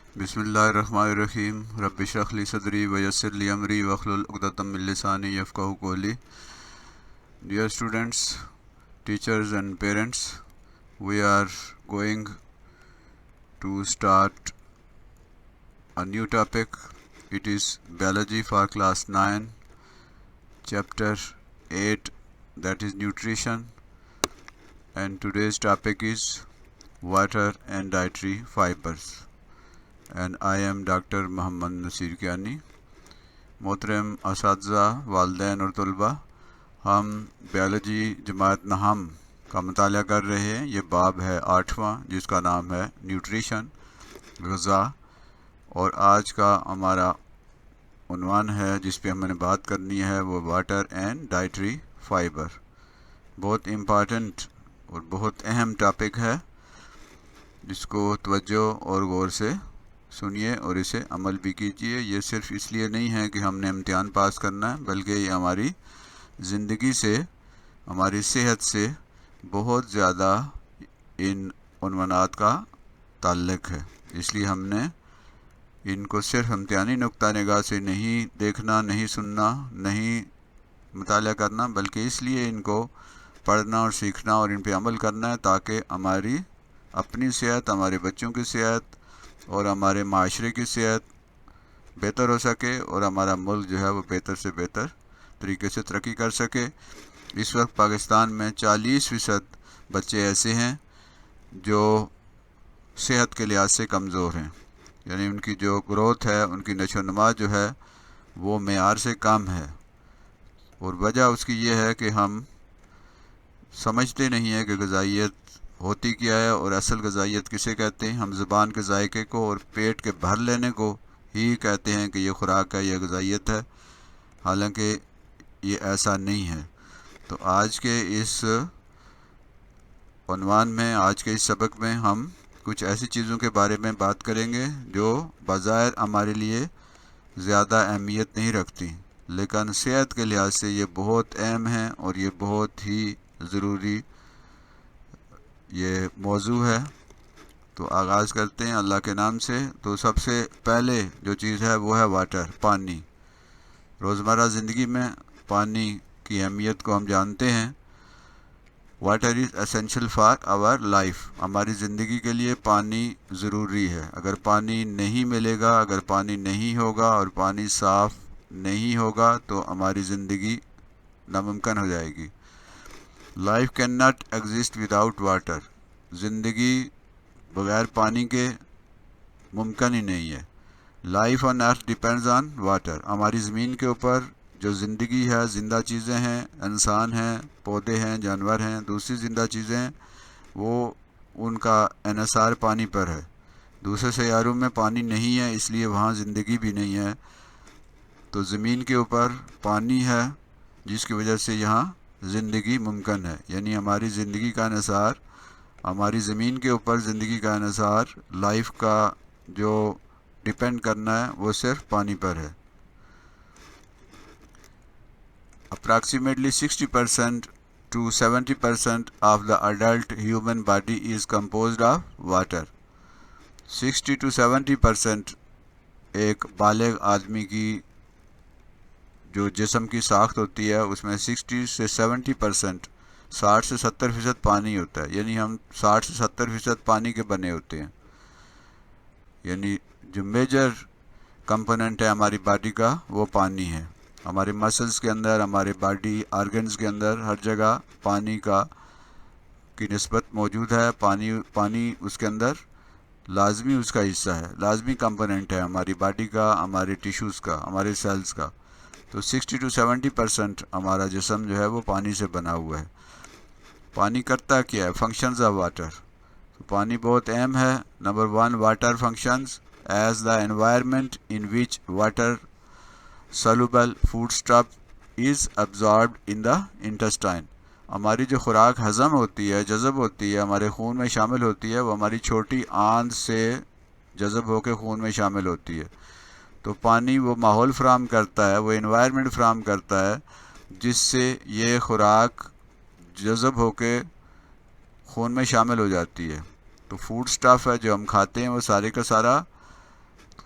बिस्मिल्लाहिर्रहमानिर्रहीम रब्बि इश्रह ली सदरी व यस्सिर ली अमरी वहलुल उक़दतम मिन लिसानी यफ़क़हू क़ौली। Dear students, teachers and parents, we are going to start a new topic. It is biology for class 9, chapter 8, that is nutrition, and today's topic is water and dietary fibers. And I am Dr. Mohammad Nasir Kiani. मोहतरम असातिज़ा, वालिदैन और तलबा, हम biology जमात नहम का मुताला कर रहे हैं। ये बाब है 8वां, जिसका नाम है न्यूट्रिशन, ग़िज़ा। और आज का हमारा उन्वान है जिस पे हमने बात करनी है वो वाटर एंड डाइटरी फाइबर। बहुत इम्पॉर्टेंट और बहुत अहम टॉपिक है, जिसको तवज्जो और गौर से सुनिए और इसे अमल भी कीजिए। ये सिर्फ इसलिए नहीं है कि हमने इम्तिहान पास करना है, बल्कि ये हमारी ज़िंदगी से, हमारी सेहत से बहुत ज़्यादा इन उन्वानात का ताल्लुक़ है। इसलिए हमने इनको सिर्फ इम्तिहानी नुक्ता निगाह से नहीं देखना, नहीं सुनना, नहीं मुताला करना, बल्कि इसलिए इनको पढ़ना और सीखना और इन पे अमल करना है ताकि हमारी अपनी सेहत, हमारे बच्चों की सेहत और हमारे माशरे की सेहत बेहतर हो सके और हमारा मुल्क जो है वो बेहतर से बेहतर तरीके से तरक्की कर सके। इस वक्त पाकिस्तान में 40% बच्चे ऐसे हैं जो सेहत के लिहाज से कमज़ोर हैं, यानी उनकी जो ग्रोथ है, उनकी नशोनुमा जो है वो मेयार से कम है। और वजह उसकी ये है कि हम समझते नहीं है कि ग़िज़ाइयत होती क्या है और असल ग़िज़ाइयत किसे कहते हैं। हम ज़ुबान के जायके को और पेट के भर लेने को ही कहते हैं कि ये खुराक है, ये ग़िज़ाइयत है, हालांकि ये ऐसा नहीं है। तो आज के इस उन्वान में, आज के इस सबक में हम कुछ ऐसी चीज़ों के बारे में बात करेंगे जो बज़ाहिर हमारे लिए ज़्यादा अहमियत नहीं रखती, लेकिन सेहत के लिहाज से ये बहुत अहम है और ये बहुत ही ज़रूरी ये मौजू है। तो आगाज़ करते हैं अल्लाह के नाम से। तो सबसे पहले जो चीज़ है वो है वाटर, पानी। रोज़मर्रा ज़िंदगी में पानी की अहमियत को हम जानते हैं। Water is essential for our life. हमारी ज़िंदगी के लिए पानी ज़रूरी है। अगर पानी नहीं मिलेगा, अगर पानी नहीं होगा और पानी साफ़ नहीं होगा तो हमारी ज़िंदगी नामुमकिन हो जाएगी। Life can not exist without water. ज़िंदगी बग़ैर पानी के मुमकिन ही नहीं है। Life on earth depends on water. हमारी ज़मीन के ऊपर जो ज़िंदगी है, ज़िंदा चीज़ें हैं, इंसान हैं, पौधे हैं, जानवर हैं, दूसरी ज़िंदा चीज़ें हैं, वो उनका इन्हिसार पानी पर है। दूसरे सैयारों में पानी नहीं है, इसलिए वहाँ ज़िंदगी भी नहीं है। तो ज़मीन के ऊपर पानी है जिसकी वजह से यहाँ ज़िंदगी मुमकिन है। यानी हमारी ज़िंदगी का इन्हिसार, हमारी ज़मीन के ऊपर ज़िंदगी का इन्हिसार, लाइफ का जो डिपेंड करना है वो सिर्फ पानी पर है। Approximately 60% to 70% of the adult human body is composed of water. 60 to 70% एक बालिग आदमी की जो जिस्म की साख्त होती है उसमें 60 से 70%, 60 से 70% पानी होता है। यानी हम 60 से 70% पानी के बने होते हैं। यानी जो मेजर कंपोनेंट है हमारी बॉडी का वो पानी है। हमारे मसल्स के अंदर, हमारे बॉडी आर्गन्स के अंदर हर जगह पानी की निस्बत मौजूद है। पानी उसके अंदर लाजमी उसका हिस्सा है, लाजमी कंपोनेंट है हमारी बॉडी का, हमारे टिश्यूज़ का, हमारे सेल्स का। तो 60 to 70% हमारा जिस्म जो है वो पानी से बना हुआ है। पानी करता क्या है? Functions of water. तो पानी बहुत अहम है। Number 1, water functions as the environment in which water soluble food stuff is absorbed in the intestine. हमारी जो खुराक हज़म होती है, जज़ब होती है, हमारे खून में शामिल होती है, वो हमारी छोटी आंत से जज़ब होकर खून में शामिल होती है। तो पानी वो माहौल फ़राहम करता है, वो एनवायरनमेंट फ़राहम करता है जिससे ये खुराक जज़ब होके खून में शामिल हो जाती है। तो फूड स्टफ़ है जो हम खाते हैं वो सारे का सारा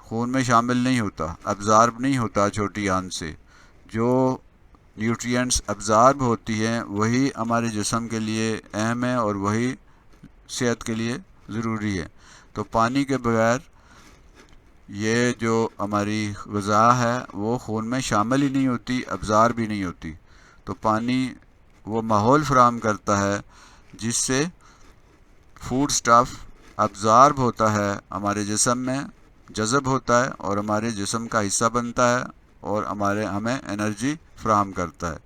खून में शामिल नहीं होता, अब्ज़ॉर्ब नहीं होता छोटी आंत से। जो न्यूट्रिएंट्स अब्ज़ॉर्ब होती हैं वही हमारे जिस्म के लिए अहम है और वही सेहत के लिए ज़रूरी है। तो पानी के बगैर ये जो हमारी ग़िज़ा है वो खून में शामिल ही नहीं होती, अब्ज़ॉर्ब भी नहीं होती। तो पानी वो माहौल फ़राहम करता है जिससे फूड स्टफ़ अब्ज़ॉर्ब होता है, हमारे जिस्म में जज़ब होता है और हमारे जिस्म का हिस्सा बनता है और हमें एनर्जी फ़राहम करता है।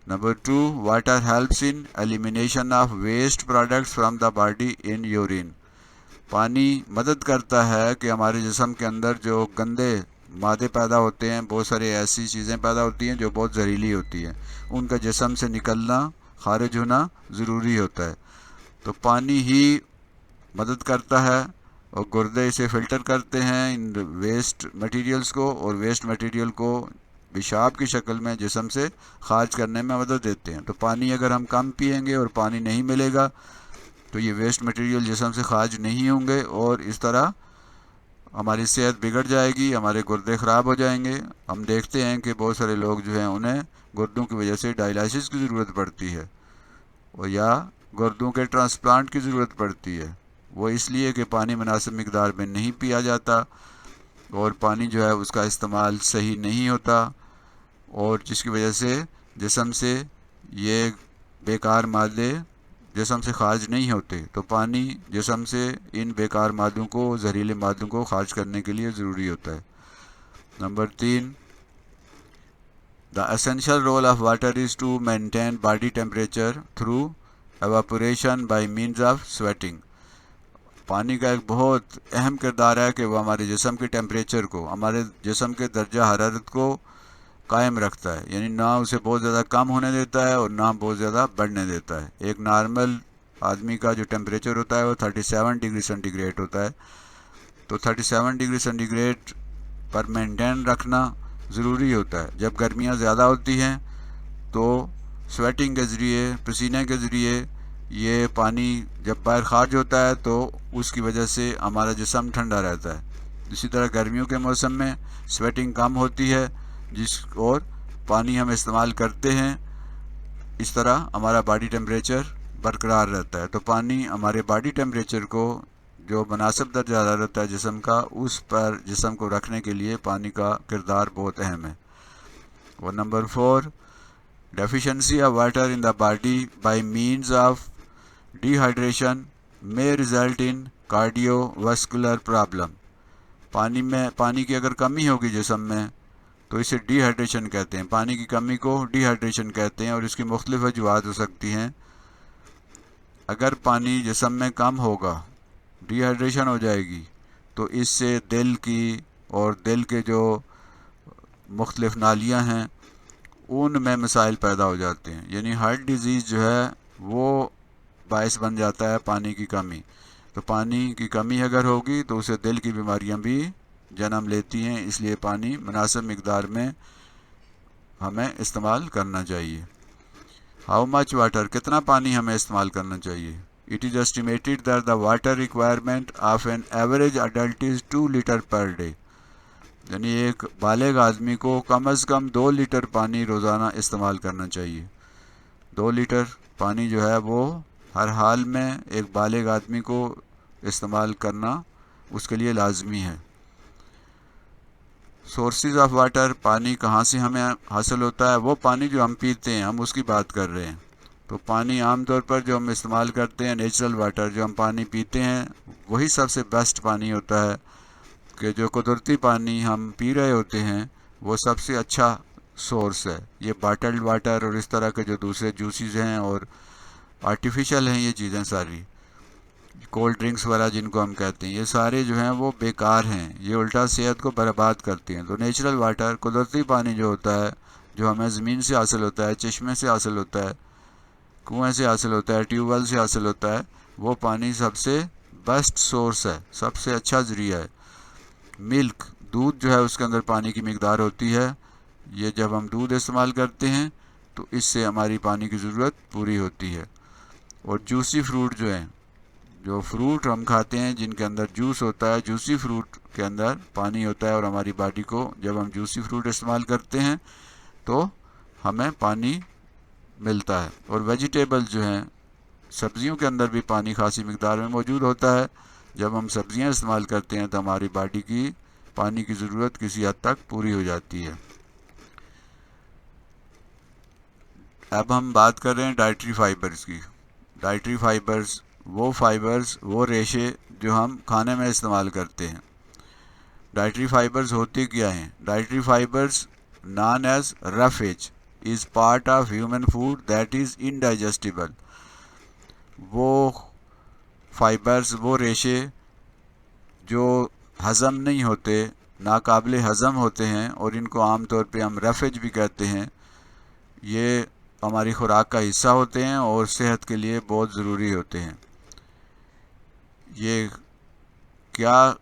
Number 2, water helps in elimination of waste products from the body in urine. पानी मदद करता है कि हमारे जिस्म के अंदर जो गंदे मादे पैदा होते हैं, बहुत सारी ऐसी चीज़ें पैदा होती हैं जो बहुत जहरीली होती हैं, उनका जिस्म से निकलना, खारिज होना ज़रूरी होता है। तो पानी ही मदद करता है और गुर्दे इसे फ़िल्टर करते हैं इन वेस्ट मटेरियल्स को, और वेस्ट मटेरियल को पेशाब की शक्ल में जिस्म से खारिज करने में मदद देते हैं। तो पानी अगर हम कम पिएंगे और पानी नहीं मिलेगा तो ये वेस्ट मटेरियल जिस्म से खारिज नहीं होंगे और इस तरह हमारी सेहत बिगड़ जाएगी, हमारे गुर्दे ख़राब हो जाएंगे। हम देखते हैं कि बहुत सारे लोग जो हैं उन्हें गुर्दों की वजह से डायलिसिस की ज़रूरत पड़ती है और या गुर्दों के ट्रांसप्लांट की ज़रूरत पड़ती है। वो इसलिए कि पानी मुनासिब मिकदार में नहीं पिया जाता और पानी जो है उसका इस्तेमाल सही नहीं होता और जिसकी वजह से जिस्म से ये बेकार मादे जिस्म से खारिज नहीं होते। तो पानी जिस्म से इन बेकार मादों को, जहरीले मादों को खारिज करने के लिए ज़रूरी होता है। Number 3, the essential role of water is to maintain body temperature through evaporation by means of sweating. पानी का एक बहुत अहम किरदार है कि वह हमारे जिस्म के टेम्परेचर को, हमारे जिस्म के दर्जा हरारत को कायम रखता है, यानी ना उसे बहुत ज़्यादा कम होने देता है और ना बहुत ज़्यादा बढ़ने देता है। एक नॉर्मल आदमी का जो टेम्परेचर होता है वो 37 डिग्री सेंटीग्रेड होता है। तो 37 डिग्री सेंटीग्रेड पर मेंटेन रखना ज़रूरी होता है। जब गर्मियाँ ज़्यादा होती हैं तो स्वेटिंग के ज़रिए, पसीने के ज़रिए ये पानी जब बाहर खारिज होता है तो उसकी वजह से हमारा जिस्म ठंडा रहता है। इसी तरह गर्मियों के मौसम में स्वेटिंग कम होती है और पानी हम इस्तेमाल करते हैं, इस तरह हमारा बॉडी टेम्परेचर बरकरार रहता है। तो पानी हमारे बॉडी टेम्परेचर को, जो मुनासिब दर्जा हरारत है जिस्म का, उस पर जिस्म को रखने के लिए पानी का किरदार बहुत अहम है। और number 4, deficiency of water in the body by means of dehydration may result in cardiovascular problem. पानी की अगर कमी होगी जिस्म में तो इसे डिहाइड्रेशन कहते हैं। पानी की कमी को डिहाइड्रेशन कहते हैं और इसकी मुख्तलिफ वजूहात हो सकती हैं। अगर पानी जिस्म में कम होगा, डिहाइड्रेशन हो जाएगी, तो इससे दिल की और दिल के जो मुख्तलिफ नालियाँ हैं उनमें मसाइल पैदा हो जाते हैं, यानी हार्ट डिज़ीज़ जो है वो बायस बन जाता है पानी की कमी। तो पानी की कमी अगर होगी तो उसे दिल की बीमारियां भी जन्म लेती हैं, इसलिए पानी मुनासिब मिकदार में हमें इस्तेमाल करना चाहिए। हाउ मच वाटर, कितना पानी हमें इस्तेमाल करना चाहिए? It is estimated that the water requirement of an average adult is 2 litre per day, यानी एक बालिग आदमी को कम अज़ कम 2 लीटर पानी रोज़ाना इस्तेमाल करना चाहिए। 2 लीटर पानी जो है वो हर हाल में एक बालिग आदमी को इस्तेमाल करना उसके लिए लाजमी है। सोर्सेज ऑफ वाटर, पानी कहाँ से हमें हासिल होता है? वो पानी जो हम पीते हैं, हम उसकी बात कर रहे हैं। तो पानी आमतौर पर जो हम इस्तेमाल करते हैं, नेचुरल वाटर जो हम पानी पीते हैं, वही सबसे बेस्ट पानी होता है। कि जो कुदरती पानी हम पी रहे होते हैं वो सबसे अच्छा सोर्स है। ये बॉटल्ड वाटर और इस तरह के जो दूसरे जूसेस हैं और आर्टिफिशियल हैं, ये चीज़ें सारी कोल्ड ड्रिंक्स वगैरह जिनको हम कहते हैं, ये सारे जो हैं वो बेकार हैं, ये उल्टा सेहत को बर्बाद करती हैं। तो नेचुरल वाटर, कुदरती पानी जो होता है, जो हमें ज़मीन से हासिल होता है, चश्मे से हासिल होता है, कुएँ से हासिल होता है, ट्यूबवेल से हासिल होता है, वो पानी सबसे बेस्ट सोर्स है, सबसे अच्छा ज़रिया है। मिल्क, दूध जो है उसके अंदर पानी की मिकदार होती है। ये जब हम दूध इस्तेमाल करते हैं तो इससे हमारी पानी की ज़रूरत पूरी होती है। और जूसी फ्रूट जो हैं, जो फ्रूट हम खाते हैं जिनके अंदर जूस होता है, जूसी फ्रूट के अंदर पानी होता है, और हमारी बॉडी को जब हम जूसी फ्रूट इस्तेमाल करते हैं तो हमें पानी मिलता है। और वेजिटेबल जो हैं, सब्जियों के अंदर भी पानी खासी मिकदार में मौजूद होता है। जब हम सब्जियां इस्तेमाल करते हैं तो हमारी बॉडी की पानी की ज़रूरत किसी हद तक पूरी हो जाती है। अब हम बात कर रहे हैं डाइटरी फाइबर्स की। डाइटरी फाइबर्स वो रेशे जो हम खाने में इस्तेमाल करते हैं। डाइटरी फाइबर्स होते क्या हैं? Dietary fibres known as roughage is part of human food that is indigestible. वो फाइबर्स, वो रेशे जो हज़म नहीं होते, नाकाबिले हज़म होते हैं, और इनको आम तौर पे हम रफेज भी कहते हैं, ये हमारी खुराक का हिस्सा होते हैं और सेहत के लिए बहुत ज़रूरी होते हैं। ये क्या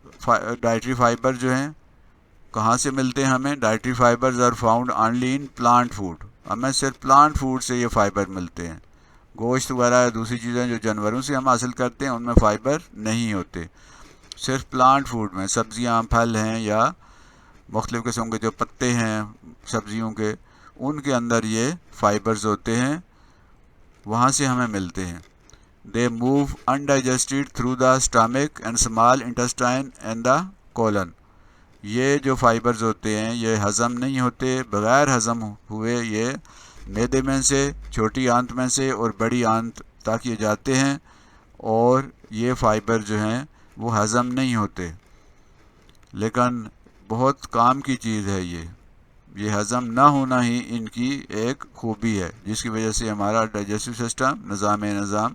डाइटरी फाइबर जो हैं कहाँ से मिलते हैं हमें? Dietary fibres are found only in plant food. हमें सिर्फ प्लांट फूड से ये फाइबर मिलते हैं। गोश्त वगैरह या दूसरी चीज़ें जो जानवरों से हम हासिल करते हैं उनमें फ़ाइबर नहीं होते। सिर्फ प्लांट फूड में सब्जियां, फल हैं या मुख्तलिफ़ किस्म के जो पत्ते हैं सब्जियों के, उनके अंदर ये फाइबर्स होते हैं, वहाँ से हमें मिलते हैं। They move undigested through the stomach and small intestine and the colon. ये जो फाइबर्स होते हैं ये हज़म नहीं होते, बग़ैर हज़म हुए ये मैदे में से, छोटी आंत में से और बड़ी आंत तक ये जाते हैं, और ये फाइबर जो हैं वो हज़म नहीं होते। लेकिन बहुत काम की चीज़ है ये हज़म ना होना ही इनकी एक खूबी है, जिसकी वजह से हमारा डाइजेस्टिव सिस्टम, निज़ाम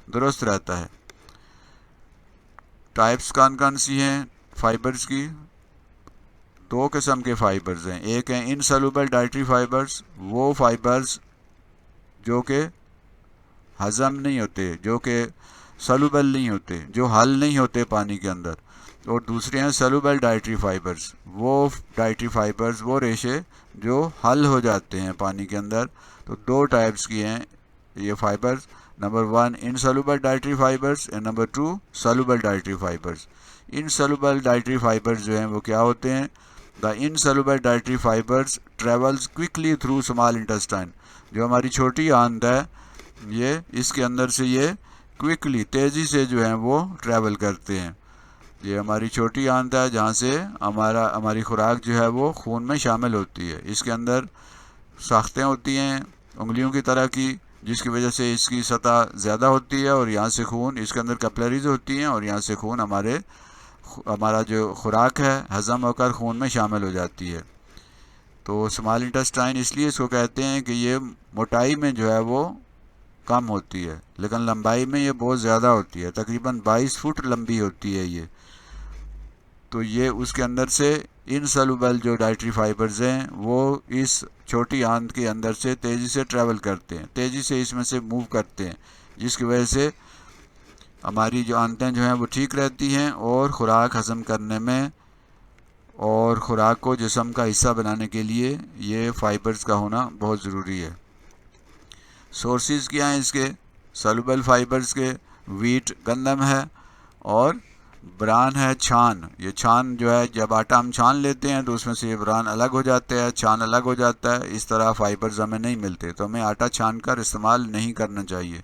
दुरुस्त रहता है। टाइप्स कौन सी हैं फाइबर्स की? दो किस्म के फाइबर्स हैं। एक है इनसॉल्युबल डाइटरी फाइबर्स, वो फाइबर्स जो कि हज़म नहीं होते, जो कि सॉल्युबल नहीं होते, जो हल नहीं होते पानी के अंदर। और दूसरे हैं सॉल्युबल डाइटरी फाइबर्स, वो डाइटरी फाइबर्स, वो रेशे जो हल हो जाते हैं पानी के अंदर। तो दो टाइप्स की हैं ये fibres. Number 1 insoluble dietary fibres and number 2 soluble dietary fibres. Insoluble dietary fibres जो हैं वो क्या होते हैं? The insoluble dietary fibres travels quickly through small intestine. जो हमारी छोटी आंत है, ये इसके अंदर से ये क्विकली, तेज़ी से जो है वो ट्रैवल करते हैं। ये हमारी छोटी आंत है जहाँ से हमारी खुराक जो है वो खून में शामिल होती है। इसके अंदर साख्तें होती हैं उंगलियों की तरह की, जिसकी वजह से इसकी सतह ज़्यादा होती है, और यहाँ से खून, इसके अंदर कैपिलरीज होती हैं, और यहाँ से खून हमारा जो खुराक है हज़म होकर खून में शामिल हो जाती है। तो स्मॉल इंटेस्टाइन इसलिए इसको कहते हैं कि ये मोटाई में जो है वो कम होती है, लेकिन लंबाई में ये बहुत ज़्यादा होती है, तकरीबन 22 फुट लंबी होती है ये। तो ये उसके अंदर से इनसॉल्युबल जो डाइटरी फाइबर्स हैं वो इस छोटी आंत के अंदर से तेज़ी से ट्रैवल करते हैं, तेज़ी से इसमें से मूव करते हैं, जिसकी वजह से हमारी जो आंतें जो हैं वो ठीक रहती हैं, और ख़ुराक हज़म करने में और ख़ुराक को जिस्म का हिस्सा बनाने के लिए ये फाइबर्स का होना बहुत ज़रूरी है। सोर्सेज क्या हैं इसके? सॉल्युबल फाइबर्स के वीट, गंदम है, और ब्रान है, छान। ये छान जो है, जब आटा हम छान लेते हैं तो उसमें से ये ब्रान अलग हो जाते हैं, छान अलग हो जाता है। इस तरह फाइबर्स हमें नहीं मिलते, तो हमें आटा छान कर इस्तेमाल नहीं करना चाहिए।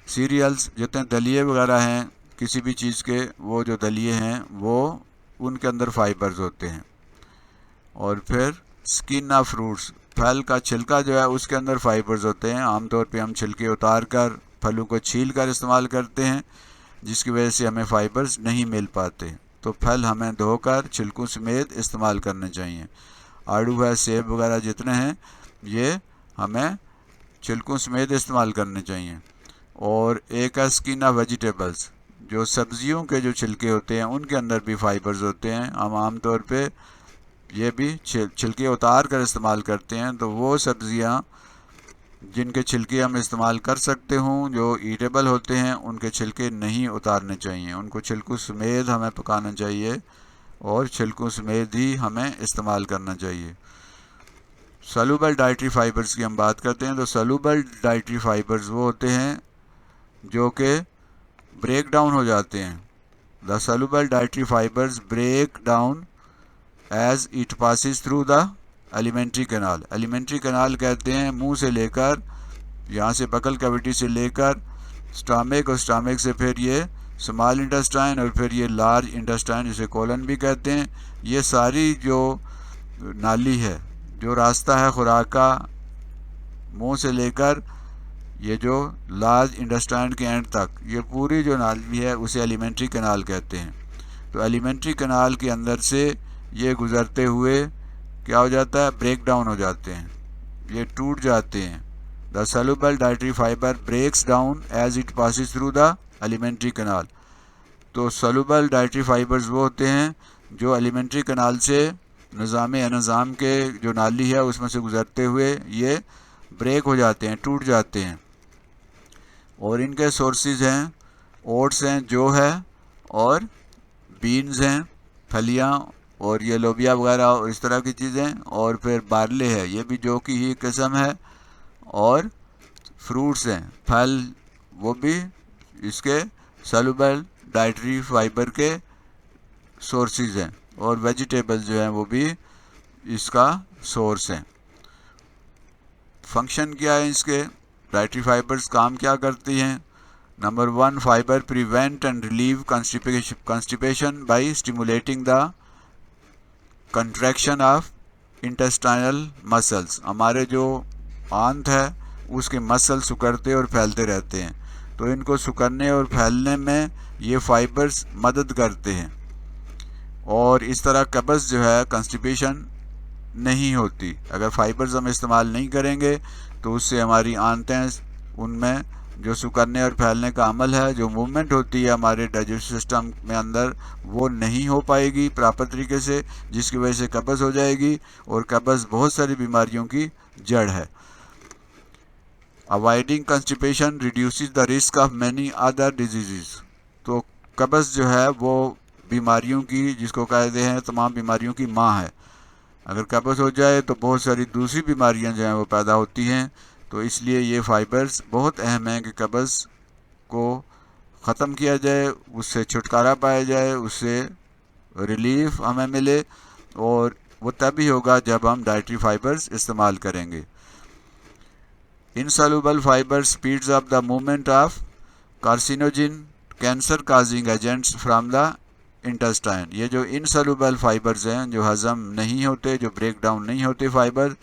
सीरियल्स, जितने दलिए वगैरह हैं किसी भी चीज़ के, वो जो दलिए हैं वो उनके अंदर फाइबर्स होते हैं। और फिर स्किन ऑफ फ्रूट्स, फल का छिलका जो है उसके अंदर फाइबर्स होते हैं। आमतौर पे हम छिलके उतार कर फलों को छील कर इस्तेमाल करते हैं, जिसकी वजह से हमें फाइबर्स नहीं मिल पाते। तो फल हमें धोकर छिलकों समेत इस्तेमाल करने चाहिए। आड़ू है, सेब वगैरह जितने हैं ये हमें छिलकों समेत इस्तेमाल करने चाहिए। और एक है स्किन ऑफ वेजिटेबल्स, जो सब्जियों के जो छिलके होते हैं उनके अंदर भी फाइबर्स होते हैं। हम आम तौर पे ये भी छिलके उतार कर इस्तेमाल करते हैं। तो वो सब्ज़ियाँ जिनके छिलके हम इस्तेमाल कर सकते हों, जो ईटेबल होते हैं, उनके छिलके नहीं उतारने चाहिए, उनको छिलकों समेत हमें पकाना चाहिए और छिलकों समेत ही हमें इस्तेमाल करना चाहिए। सॉल्युबल डाइटरी फाइबर्स की हम बात करते हैं, तो सॉल्युबल डाइटरी फाइबर्स वो होते हैं जो कि ब्रेक डाउन हो जाते हैं। The soluble dietary fibres break down as it passes through the alimentary canal. Alimentary canal कहते हैं मुंह से लेकर, यहाँ से बकल कैविटी से लेकर स्टमक, और स्टमक से फिर ये स्मॉल इंटेस्टाइन, और फिर ये लार्ज इंटेस्टाइन जिसे कोलन भी कहते हैं। ये सारी जो नाली है, जो रास्ता है खुराक का, मुंह से लेकर ये जो लार्ज इंटेस्टाइन के एंड तक, ये पूरी जो नाली है उसे एलिमेंट्री कैनाल कहते हैं। तो एलिमेंट्री कैनाल के अंदर से ये गुज़रते हुए क्या हो जाता है, ब्रेक डाउन हो जाते हैं, ये टूट जाते हैं। The soluble dietary fibre breaks down as it passes through the alimentary canal. तो सॉल्युबल डाइटरी फाइबर्स वो होते हैं जो एलिमेंट्री कैनाल से निज़ाम के जो नाली है उसमें से गुज़रते हुए ये ब्रेक हो जाते हैं, टूट जाते हैं। और इनके सोर्सेज हैं, ओट्स हैं, जौ है, और बीन्स हैं, फलियाँ, और ये लोबिया वगैरह और इस तरह की चीज़ें, और फिर बार्ले है, ये भी जौ की ही किस्म है, और फ्रूट्स हैं, फल, वो भी इसके सॉल्युबल डाइटरी फाइबर के सोर्सेज हैं, और वेजिटेबल जो हैं वो भी इसका सोर्स हैं। फंक्शन क्या है इसके, डाइटरी फाइबर्स काम क्या करती हैं। Number 1, fibre prevent and relieve constipation by stimulating the contraction of intestinal muscles. हमारे जो आंत है उसके मसल सिकुड़ते और फैलते रहते हैं, तो इनको सिकुड़ने और फैलने में ये फाइबर्स मदद करते हैं, और इस तरह कब्ज़ जो है, कंस्टिपेशन नहीं होती। अगर फाइबर्स हम इस्तेमाल नहीं करेंगे तो उससे हमारी आंतें, उनमें जो सिकुड़ने और फैलने का अमल है, जो मूवमेंट होती है हमारे डाइजेस्टिव सिस्टम में अंदर, वो नहीं हो पाएगी प्रॉपर तरीके से, जिसकी वजह से कब्ज़ हो जाएगी, और कब्ज़ बहुत सारी बीमारियों की जड़ है। Avoiding constipation reduces the risk of many other disease. तो कब्ज़ जो है वो बीमारियों की, जिसको कहते हैं तमाम बीमारियों की माँ है। अगर कब्ज़ हो जाए तो बहुत सारी दूसरी बीमारियां जो हैं वो पैदा होती हैं। तो इसलिए ये फाइबर्स बहुत अहम हैं कि कब्ज़ को ख़त्म किया जाए, उससे छुटकारा पाया जाए, उससे रिलीफ हमें मिले, और वो तभी होगा जब हम डाइटरी फाइबर्स इस्तेमाल करेंगे। Insoluble fibre speeds up the movement of carcinogen cancer causing agents from the intestine. ये जो इनसॉल्युबल फाइबर्स हैं, जो हज़म नहीं होते, जो ब्रेक डाउन नहीं होते फाइबर,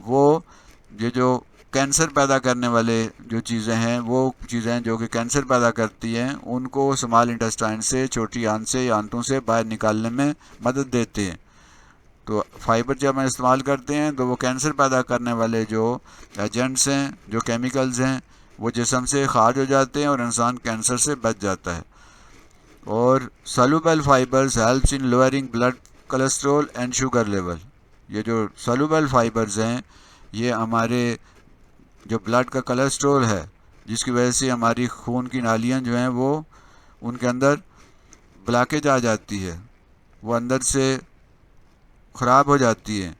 वो ये जो कैंसर पैदा करने वाले जो चीज़ें हैं, वो चीज़ें जो कि कैंसर पैदा करती हैं, उनको स्मॉल इंटेस्टाइन से, छोटी आंत से या आंतों से बाहर निकालने में मदद देते हैं। तो फाइबर जब हम इस्तेमाल करते हैं तो वो कैंसर पैदा करने वाले जो एजेंट्स हैं, जो केमिकल्स हैं, वो जिस्म से खारिज हो जाते हैं और इंसान कैंसर से बच जाता है। और soluble fibres helps in lowering blood cholesterol and sugar level. ये जो सॉल्युबल फाइबर्स हैं, ये हमारे जो ब्लड का कोलेस्ट्रॉल है, जिसकी वजह से हमारी खून की नालियाँ जो हैं वो, उनके अंदर ब्लॉकेज आ जाती है, वो अंदर से ख़राब हो जाती है,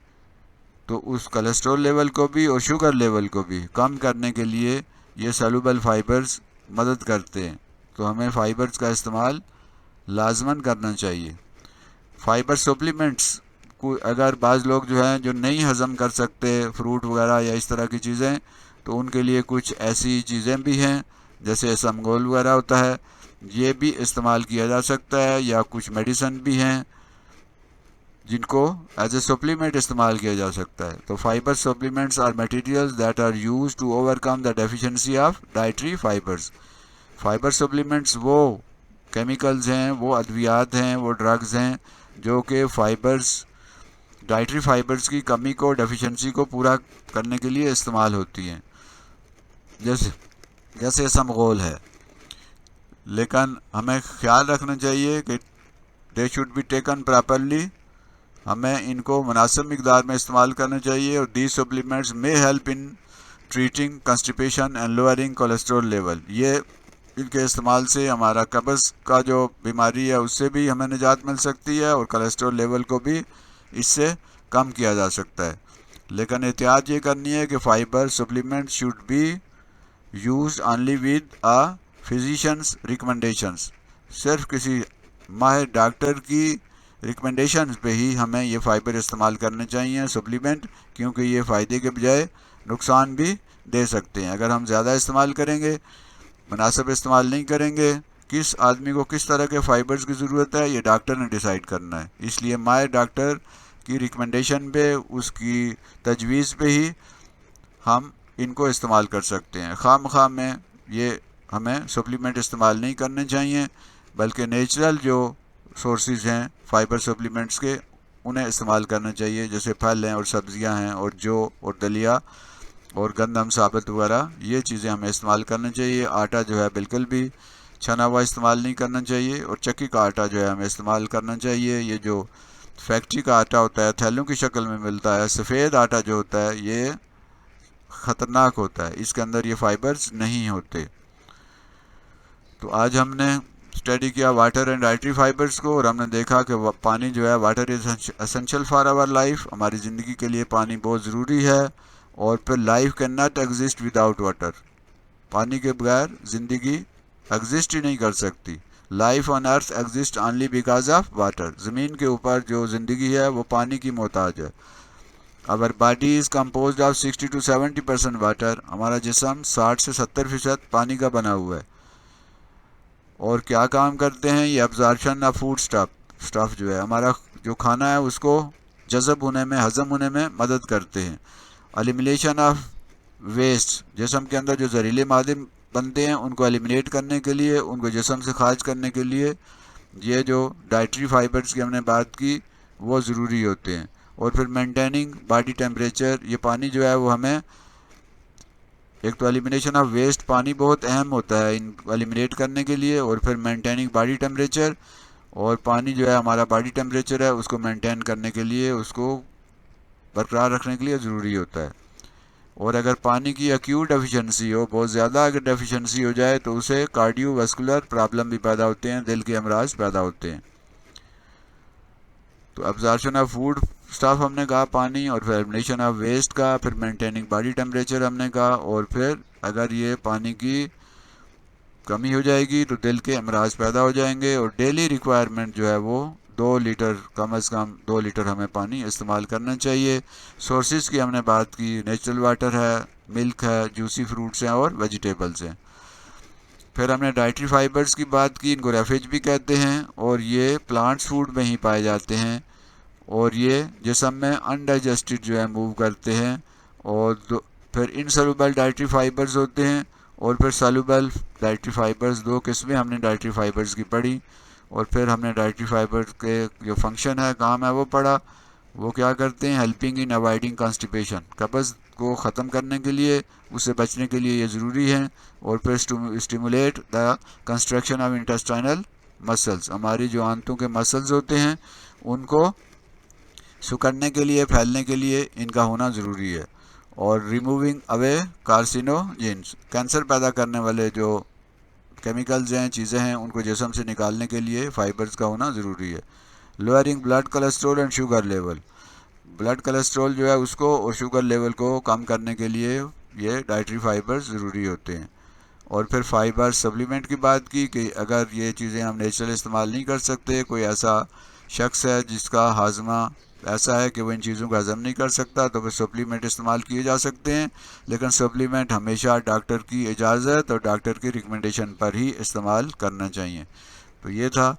तो उस कोलेस्ट्रॉल लेवल को भी और शुगर लेवल को भी कम करने के लिए ये सॉल्युबल फाइबर्स मदद करते हैं। तो हमें फ़ाइबर्स का इस्तेमाल लाजमन करना चाहिए। फ़ाइबर सप्लीमेंट्स को अगर बाज़ लोग जो हैं जो नहीं हज़म कर सकते फ्रूट वगैरह या इस तरह की चीज़ें, तो उनके लिए कुछ ऐसी चीज़ें भी हैं जैसे समगोल वगैरह होता है, ये भी इस्तेमाल किया जा सकता है, या कुछ मेडिसन भी हैं जिनको एज ए सप्लीमेंट इस्तेमाल किया जा सकता है। तो fibre supplements are materials that are used to overcome the deficiency of dietary fibres. Fibre supplements वो केमिकल्स हैं, वो अद्वियात हैं, वो ड्रग्स हैं जो कि फाइबर्स, डाइटरी फाइबर्स की कमी को, डेफिशिएंसी को पूरा करने के लिए इस्तेमाल होती हैं। जैसे समगोल है, लेकिन हमें ख्याल रखना चाहिए कि they should be taken properly, हमें इनको मुनासिब मिकदार में इस्तेमाल करना चाहिए। और these supplements may help in treating constipation and lowering cholesterol level. ये इनके इस्तेमाल से हमारा कब्ज़ का जो बीमारी है उससे भी हमें निजात मिल सकती है, और कोलेस्ट्रॉल लेवल को भी इससे कम किया जा सकता है। लेकिन एहतियात ये करनी है कि fibre supplement should be used only with a physicians recommendations, सिर्फ किसी माहिर डॉक्टर की रिकमेंडेशन पे ही हमें ये फाइबर इस्तेमाल करने चाहिए सप्लीमेंट, क्योंकि ये फ़ायदे के बजाय नुकसान भी दे सकते हैं। अगर हम ज़्यादा इस्तेमाल करेंगे, मुनासिब इस्तेमाल नहीं करेंगे, किस आदमी को किस तरह के फ़ाइबर्स की ज़रूरत है ये डॉक्टर ने डिसाइड करना है। इसलिए माहिर डॉक्टर की रिकमेंडेशन पे, उसकी तजवीज़ पे ही हम इनको इस्तेमाल कर सकते हैं। खामखा में ये हमें सप्लीमेंट इस्तेमाल नहीं करने चाहिए, बल्कि नेचुरल जो सोर्सेज हैं फाइबर सप्लीमेंट्स के, उन्हें इस्तेमाल करना चाहिए। जैसे फल हैं और सब्जियां हैं और जौ और दलिया और गंदम साबुत वगैरह, ये चीज़ें हमें इस्तेमाल करना चाहिए। आटा जो है बिल्कुल भी छना हुआ इस्तेमाल नहीं करना चाहिए, और चक्की का आटा जो है हमें इस्तेमाल करना चाहिए। ये जो फैक्ट्री का आटा होता है, थैलों की शक्ल में मिलता है, सफ़ेद आटा जो होता है, ये ख़तरनाक होता है, इसके अंदर ये फाइबर्स नहीं होते। तो आज हमने स्टडी किया वाटर एंड डाइटरी फाइबर्स को, और हमने देखा कि पानी जो है, water is essential for our life, हमारी ज़िंदगी के लिए पानी बहुत ज़रूरी है। और फिर life can not exist without water, पानी के बगैर ज़िंदगी एग्जिस्ट ही नहीं कर सकती। Life on earth exist only because of water, ज़मीन के ऊपर जो ज़िंदगी है वो पानी की मोहताज है। Our body is compose of 60 to 70% water, हमारा जिस्म 60 से 70% पानी का बना हुआ है। और क्या काम करते हैं ये, एब्जॉर्प्शन ऑफ फूड स्टफ़ जो है, हमारा जो खाना है उसको जज़ब होने में, हज़म होने में मदद करते हैं। एलिमिनेशन ऑफ वेस्ट, जिस्म के अंदर जो जहरीले मादे बनते हैं उनको एलिमिनेट करने के लिए, उनको जिस्म से खारिज करने के लिए ये जो डाइटरी फाइबर्स की हमने बात की वो ज़रूरी होते हैं। और फिर मेंटेनिंग बॉडी टेम्परेचर, ये पानी जो है वो हमें, एक तो एलिमिनेशन ऑफ वेस्ट, पानी बहुत अहम होता है इन एलिमिनेट करने के लिए, और फिर मेंटेनिंग बॉडी टेम्परेचर, और पानी जो है हमारा बॉडी टेम्परेचर है उसको मेंटेन करने के लिए, उसको बरकरार रखने के लिए ज़रूरी होता है। और अगर पानी की एक्यूट डेफिशिएंसी हो, बहुत ज़्यादा अगर डेफिशिएंसी हो जाए तो उसे कार्डियोवास्कुलर प्रॉब्लम भी पैदा होते हैं, दिल के अमराज पैदा होते हैं। तो एब्जॉर्प्शन ऑफ फूड स्टफ हमने कहा पानी, और फिर एलिमिनेशन ऑफ वेस्ट का, फिर मेंटेनिंग बॉडी टेम्परेचर हमने कहा, और फिर अगर ये पानी की कमी हो जाएगी तो दिल के अमराज पैदा हो जाएंगे। और डेली रिक्वायरमेंट जो है वो 2 लीटर, कम अज़ कम 2 लीटर हमें पानी इस्तेमाल करना चाहिए। सोर्सेज की हमने बात की, नेचुरल वाटर है, मिल्क है, जूसी फ्रूट्स हैं और वेजिटेबल्स हैं। फिर हमने डाइटरी फाइबर्स की बात की, इनको रेफेज भी कहते हैं, और ये प्लांट्स फूड में ही पाए जाते हैं, और ये जिस्म में अनडाइजेस्टेड जो है मूव करते हैं। और फिर इनसॉल्युबल डाइटरी फाइबर्स होते हैं, और फिर सॉल्युबल डाइटरी फाइबर्स, 2 किस्में हमने डाइटरी फाइबर्स की पढ़ी। और फिर हमने डाइटरी फाइबर के जो फंक्शन है, काम है, वो पढ़ा। वो क्या करते हैं, हेल्पिंग इन अवॉइडिंग कॉन्स्टिपेशन, कब्ज़ को ख़त्म करने के लिए, उससे बचने के लिए ये ज़रूरी है। और फिर stimulate the construction of intestinal muscles, हमारी जो आंतों के मसल्स होते हैं उनको सुकड़ने के लिए, फैलने के लिए इनका होना ज़रूरी है। और रिमूविंग अवे कार्सिनोजेंस, कैंसर पैदा करने वाले जो केमिकल्स हैं, चीज़ें हैं, उनको जिस्म से निकालने के लिए फाइबर्स का होना ज़रूरी है। Lowering blood cholesterol and sugar level, blood cholesterol जो है उसको और शुगर लेवल को कम करने के लिए ये डाइटरी फाइबर्स ज़रूरी होते हैं। और फिर फाइबर सप्लीमेंट की बात की कि अगर ये चीज़ें हम नेचुरल इस्तेमाल नहीं कर सकते, कोई ऐसा शख्स है जिसका हाजमा ऐसा है कि वो इन चीज़ों का हज़म नहीं कर सकता, तो फिर सप्लीमेंट इस्तेमाल किए जा सकते हैं। लेकिन सप्लीमेंट हमेशा डॉक्टर की इजाज़त और डॉक्टर की रिकमेंडेशन पर ही इस्तेमाल करना चाहिए। तो ये था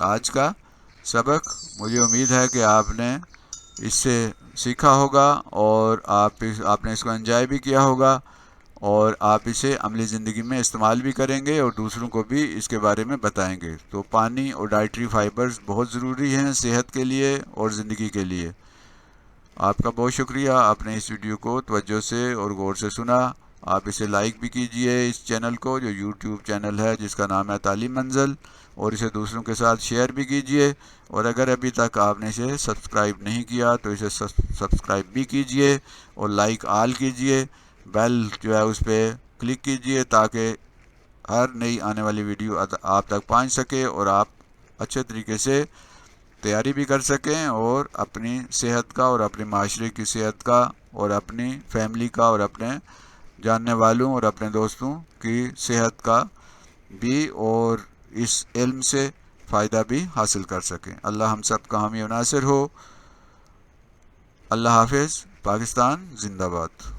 आज का सबक। मुझे उम्मीद है कि आपने इससे सीखा होगा, और आपने इसको एंजॉय भी किया होगा, और आप इसे अमली ज़िंदगी में इस्तेमाल भी करेंगे और दूसरों को भी इसके बारे में बताएंगे। तो पानी और डाइटरी फाइबर्स बहुत ज़रूरी हैं सेहत के लिए और ज़िंदगी के लिए। आपका बहुत शुक्रिया, आपने इस वीडियो को तवज्जो से और गौर से सुना। आप इसे लाइक भी कीजिए, इस चैनल को, जो यूट्यूब चैनल है जिसका नाम है तालीम मंजिल, और इसे दूसरों के साथ शेयर भी कीजिए। और अगर अभी तक आपने इसे सब्सक्राइब नहीं किया तो इसे सब्सक्राइब भी कीजिए, और लाइक आल कीजिए, बेल जो है उस पर क्लिक कीजिए, ताकि हर नई आने वाली वीडियो आप तक पहुंच सके, और आप अच्छे तरीके से तैयारी भी कर सकें, और अपनी सेहत का और अपने माशरे की सेहत का और अपनी फैमिली का और अपने जानने वालों और अपने दोस्तों की सेहत का भी और इस इल्म से फ़ायदा भी हासिल कर सकें। अल्लाह हम सब का हामी व नासिर हो। अल्लाह हाफिज़। पाकिस्तान जिंदाबाद।